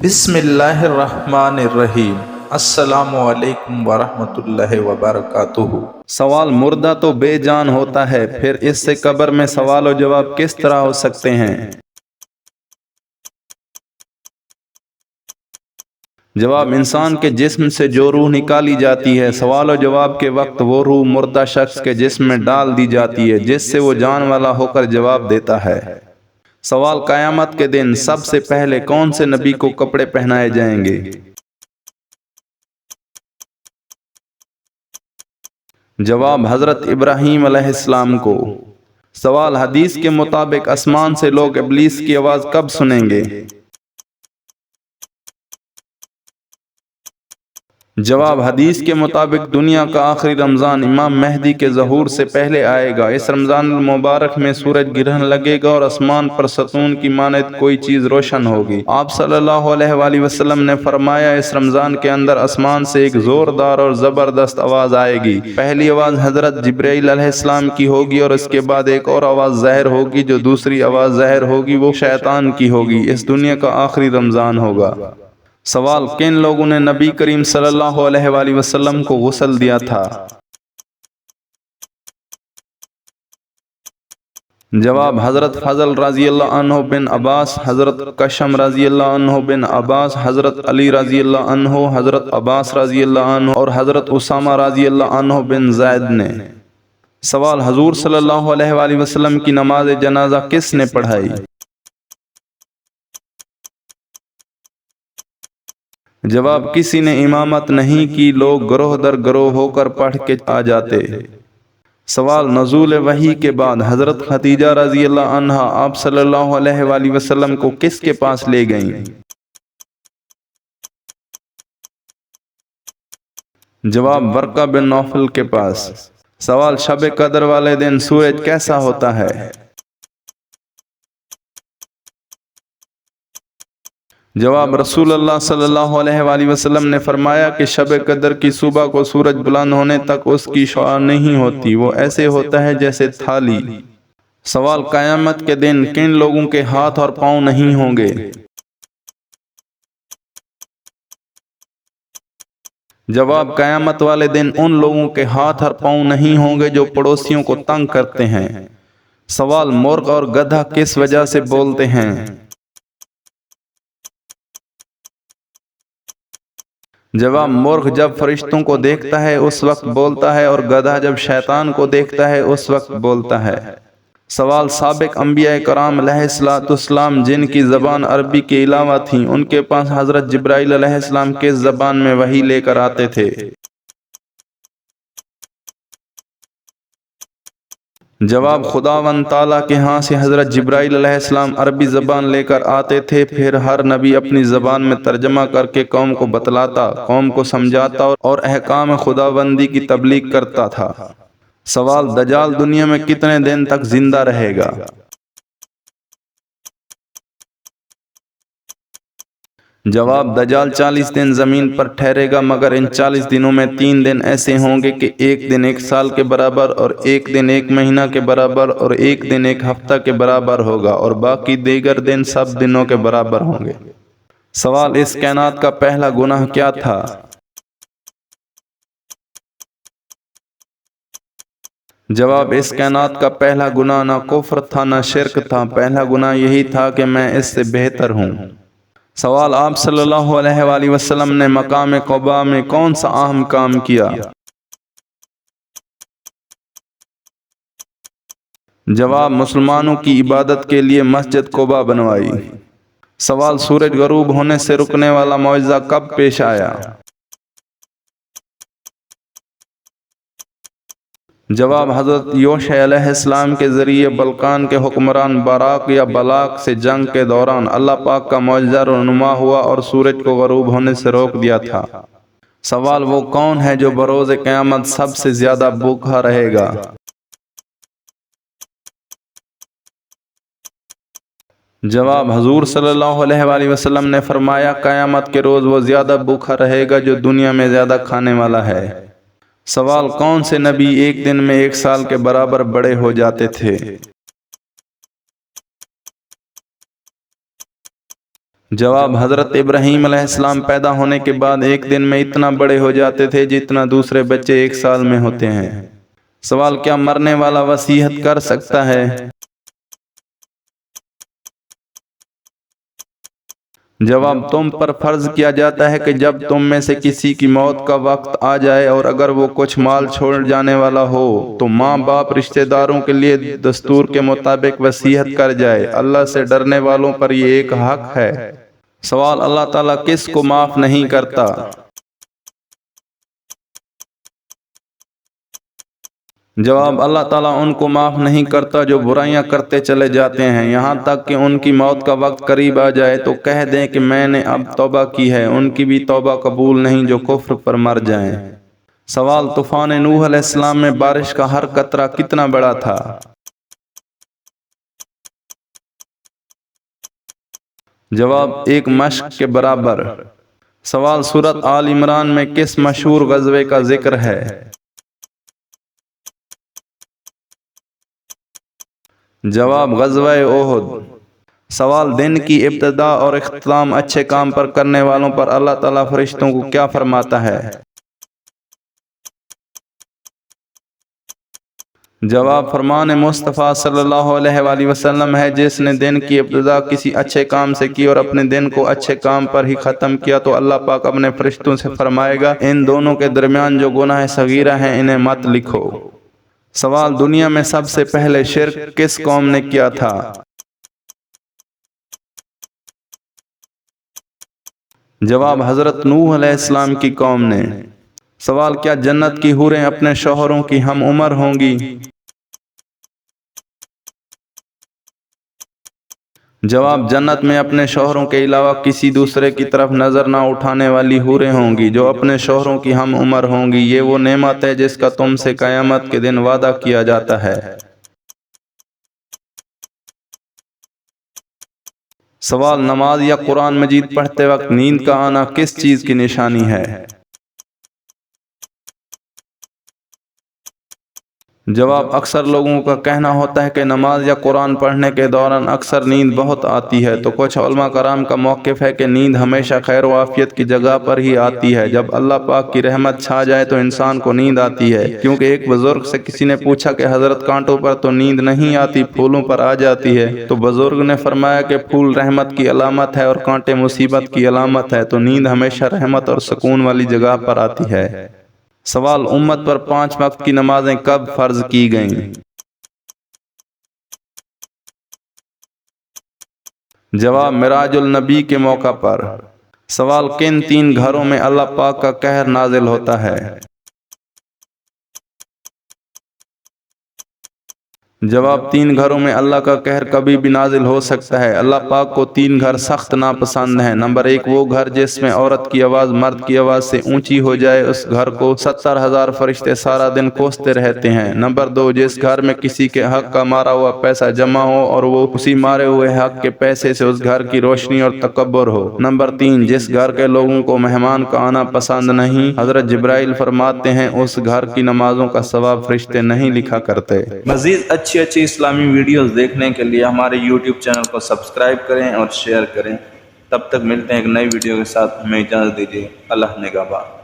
بسم اللہ الرحمن الرحیم۔ السلام علیکم ورحمۃ اللہ وبرکاتہ۔ سوال مردہ تو بے جان ہوتا ہے، پھر اس سے قبر میں سوال و جواب کس طرح ہو سکتے ہیں؟ جواب: انسان کے جسم سے جو روح نکالی جاتی ہے، سوال و جواب کے وقت وہ روح مردہ شخص کے جسم میں ڈال دی جاتی ہے، جس سے وہ جان والا ہو کر جواب دیتا ہے۔ سوال: قیامت کے دن سب سے پہلے کون سے نبی کو کپڑے پہنائے جائیں گے؟ جواب: حضرت ابراہیم علیہ السلام کو۔ سوال: حدیث کے مطابق آسمان سے لوگ ابلیس کی آواز کب سنیں گے؟ جواب: حدیث کے مطابق دنیا کا آخری رمضان امام مہدی کے ظہور سے پہلے آئے گا۔ اس رمضان المبارک میں سورج گرہن لگے گا اور آسمان پر ستون کی مانند کوئی چیز روشن ہوگی۔ آپ صلی اللہ علیہ وآلہ وسلم نے فرمایا، اس رمضان کے اندر آسمان سے ایک زوردار اور زبردست آواز آئے گی۔ پہلی آواز حضرت جبرائیل علیہ السلام کی ہوگی اور اس کے بعد ایک اور آواز ظاہر ہوگی۔ جو دوسری آواز ظاہر ہوگی وہ شیطان کی ہوگی۔ اس دنیا کا آخری رمضان ہوگا۔ سوال: کن لوگوں نے نبی کریم صلی اللہ علیہ وآلہ وسلم کو غسل دیا تھا؟ جواب: حضرت فضل رضی اللہ عنہ بن عباس، حضرت کشم رضی اللہ عنہ بن عباس، حضرت علی رضی اللہ عنہ، حضرت عباس رضی اللہ عنہ اور حضرت اسامہ رضی اللہ عنہ بن زید نے۔ سوال: حضور صلی اللہ علیہ وآلہ وسلم کی نماز جنازہ کس نے پڑھائی؟ جواب: کسی نے امامت نہیں کی، لوگ گروہ در گروہ ہو کر پڑھ کے آ جاتے۔ سوال: نزول وحی کے بعد حضرت خدیجہ رضی اللہ عنہا آپ صلی اللہ علیہ وآلہ وسلم کو کس کے پاس لے گئیں؟ جواب: ورقہ بن نوفل کے پاس۔ سوال: شب قدر والے دن سورج کیسا ہوتا ہے؟ جواب: رسول اللہ صلی اللہ علیہ وآلہ وسلم نے فرمایا کہ شب قدر کی صبح کو سورج بلند ہونے تک اس کی شعاع نہیں ہوتی، وہ ایسے ہوتا ہے جیسے تھالی۔ سوال: قیامت کے دن کن لوگوں کے ہاتھ اور پاؤں نہیں ہوں گے؟ جواب: قیامت والے دن ان لوگوں کے ہاتھ اور پاؤں نہیں ہوں گے جو پڑوسیوں کو تنگ کرتے ہیں۔ سوال: مرغ اور گدھا کس وجہ سے بولتے ہیں؟ جواب: مرغ جب فرشتوں کو دیکھتا ہے اس وقت بولتا ہے اور گدھا جب شیطان کو دیکھتا ہے اس وقت بولتا ہے۔ سوال: سابق انبیاء کرام علیہ السلام جن کی زبان عربی کے علاوہ تھی، ان کے پاس حضرت جبرائیل علیہ السلام کس زبان میں وحی لے کر آتے تھے؟ جواب: خداوند تعالیٰ کے ہاں سے حضرت جبرائیل علیہ السلام عربی زبان لے کر آتے تھے، پھر ہر نبی اپنی زبان میں ترجمہ کر کے قوم کو بتلاتا، قوم کو سمجھاتا اور احکام خداوندی کی تبلیغ کرتا تھا۔ سوال: دجال دنیا میں کتنے دن تک زندہ رہے گا؟ جواب: دجال 40 دن زمین پر ٹھہرے گا، مگر ان 40 دنوں میں 3 دن ایسے ہوں گے کہ ایک دن 1 سال کے برابر اور ایک دن 1 مہینہ کے برابر اور ایک دن 1 ہفتہ کے برابر ہوگا اور باقی دیگر دن سب دنوں کے برابر ہوں گے۔ سوال: اس کائنات کا پہلا گناہ کیا تھا؟ جواب: اس کائنات کا پہلا گناہ نہ کفر تھا نہ شرک تھا، پہلا گناہ یہی تھا کہ میں اس سے بہتر ہوں۔ سوال: آپ صلی اللہ علیہ وآلہ وسلم نے مقام قباء میں کون سا اہم کام کیا؟ جواب: مسلمانوں کی عبادت کے لیے مسجد قباء بنوائی۔ سوال: سورج غروب ہونے سے رکنے والا معجزہ کب پیش آیا؟ جواب: حضرت یوشع علیہ السلام کے ذریعے بلقان کے حکمران باراق یا بلاق سے جنگ کے دوران اللہ پاک کا معجزہ رونما ہوا اور سورج کو غروب ہونے سے روک دیا تھا۔ سوال: وہ کون ہے جو بروز قیامت سب سے زیادہ بھوکا رہے گا؟ جواب: حضور صلی اللہ علیہ وآلہ وسلم نے فرمایا، قیامت کے روز وہ زیادہ بھوکا رہے گا جو دنیا میں زیادہ کھانے والا ہے۔ سوال: کون سے نبی ایک دن میں 1 سال کے برابر بڑے ہو جاتے تھے؟ جواب: حضرت ابراہیم علیہ السلام پیدا ہونے کے بعد ایک دن میں اتنا بڑے ہو جاتے تھے جتنا دوسرے بچے ایک سال میں ہوتے ہیں۔ سوال: کیا مرنے والا وصیت کر سکتا ہے؟ جواب: تم پر فرض کیا جاتا ہے کہ جب تم میں سے کسی کی موت کا وقت آ جائے اور اگر وہ کچھ مال چھوڑ جانے والا ہو تو ماں باپ رشتہ داروں کے لیے دستور کے مطابق وصیت کر جائے۔ اللہ سے ڈرنے والوں پر یہ ایک حق ہے۔ سوال: اللہ تعالیٰ کس کو معاف نہیں کرتا؟ جواب: اللہ تعالیٰ ان کو معاف نہیں کرتا جو برائیاں کرتے چلے جاتے ہیں یہاں تک کہ ان کی موت کا وقت قریب آ جائے تو کہہ دیں کہ میں نے اب توبہ کی ہے، ان کی بھی توبہ قبول نہیں جو کفر پر مر جائیں۔ سوال: طوفان نوح علیہ السلام میں بارش کا ہر قطرہ کتنا بڑا تھا؟ جواب: ایک مشق کے برابر۔ سوال: سورۃ آل عمران میں کس مشہور غزوے کا ذکر ہے؟ جواب: غزوہ احد۔ سوال: دن کی ابتدا اور اختتام اچھے کام پر کرنے والوں پر اللہ تعالیٰ فرشتوں کو کیا فرماتا ہے؟ جواب: فرمان مصطفیٰ صلی اللہ علیہ وآلہ وسلم ہے جس نے دن کی ابتدا کسی اچھے کام سے کی اور اپنے دن کو اچھے کام پر ہی ختم کیا تو اللہ پاک اپنے فرشتوں سے فرمائے گا ان دونوں کے درمیان جو گناہ صغیرہ ہیں انہیں مت لکھو۔ سوال: دنیا میں سب سے پہلے شرک کس قوم نے کیا تھا؟ جواب: حضرت نوح علیہ السلام کی قوم نے۔ سوال: کیا جنت کی حوریں اپنے شوہروں کی ہم عمر ہوں گی؟ جواب: جنت میں اپنے شوہروں کے علاوہ کسی دوسرے کی طرف نظر نہ اٹھانے والی حوریں ہوں گی جو اپنے شوہروں کی ہم عمر ہوں گی، یہ وہ نعمت ہے جس کا تم سے قیامت کے دن وعدہ کیا جاتا ہے۔ سوال: نماز یا قرآن مجید پڑھتے وقت نیند کا آنا کس چیز کی نشانی ہے؟ جواب: اکثر لوگوں کا کہنا ہوتا ہے کہ نماز یا قرآن پڑھنے کے دوران اکثر نیند بہت آتی ہے، تو کچھ علماء کرام کا موقف ہے کہ نیند ہمیشہ خیر و عافیت کی جگہ پر ہی آتی ہے۔ جب اللہ پاک کی رحمت چھا جائے تو انسان کو نیند آتی ہے، کیونکہ ایک بزرگ سے کسی نے پوچھا کہ حضرت کانٹوں پر تو نیند نہیں آتی، پھولوں پر آ جاتی ہے؟ تو بزرگ نے فرمایا کہ پھول رحمت کی علامت ہے اور کانٹے مصیبت کی علامت ہے، تو نیند ہمیشہ رحمت اور سکون والی جگہ پر آتی ہے۔ سوال: امت پر 5 وقت کی نمازیں کب فرض کی گئیں؟ جواب: معراج النبی کے موقع پر۔ سوال: کن 3 گھروں میں اللہ پاک کا قہر نازل ہوتا ہے؟ جواب: 3 گھروں میں اللہ کا قہر کبھی بھی نازل ہو سکتا ہے۔ اللہ پاک کو 3 گھر سخت ناپسند ہیں۔ نمبر 1 وہ گھر جس میں عورت کی آواز مرد کی آواز سے اونچی ہو جائے، اس گھر کو 70,000 فرشتے سارا دن کوستے رہتے ہیں۔ نمبر 2 جس گھر میں کسی کے حق کا مارا ہوا پیسہ جمع ہو اور وہ اسی مارے ہوئے حق کے پیسے سے اس گھر کی روشنی اور تکبر ہو۔ نمبر 3 جس گھر کے لوگوں کو مہمان کا آنا پسند نہیں، حضرت جبرائیل فرماتے ہیں اس گھر کی نمازوں کا ثواب فرشتے نہیں لکھا کرتے۔ مزید اچھی اسلامی ویڈیوز دیکھنے کے لیے ہمارے YouTube چینل کو سبسکرائب کریں اور شیئر کریں۔ تب تک ملتے ہیں ایک نئی ویڈیو کے ساتھ، ہمیں اجازت دیجیے۔ اللہ نگہبان۔